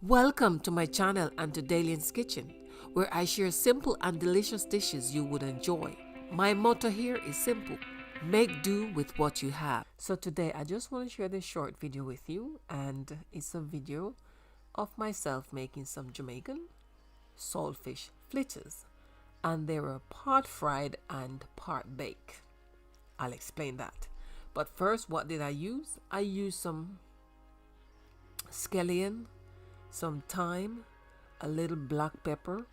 Welcome to my channel and to Dalian's Kitchen, where I share simple and delicious dishes you would enjoy. My motto here is simple: make do with what you have. So today I just want to share this short video with you, and it's a video of myself making some Jamaican saltfish fritters, and they were part fried and part baked. I'll explain that. But first, what did I use? I used some scallion, some thyme, a little black pepper.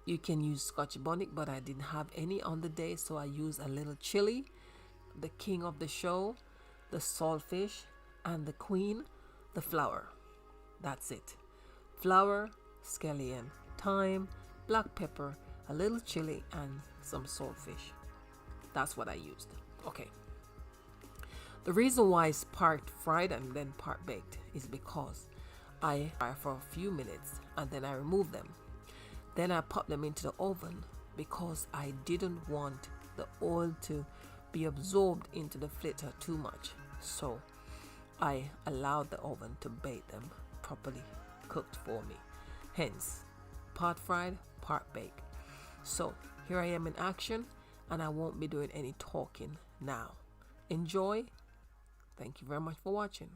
You can use Scotch bonnet, but I didn't have any on the day, so I used a little chili, the king of the show, the saltfish, and the queen, the flour. That's it. Flour, scallion, thyme, black pepper, a little chili, and some saltfish. That's what I used. Okay. The reason why it's part fried and then part baked is because I fry for a few minutes and then I remove them. Then I pop them into the oven because I didn't want the oil to be absorbed into the fritter too much. So I allowed the oven to bake them properly cooked for me. Hence, part fried, part baked. So here I am in action, and I won't be doing any talking now. Enjoy. Thank you very much for watching.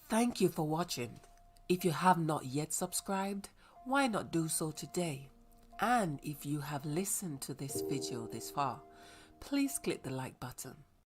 Thank you for watching. If you have not yet subscribed, why not do so today? And if you have listened to this video this far, please click the like button.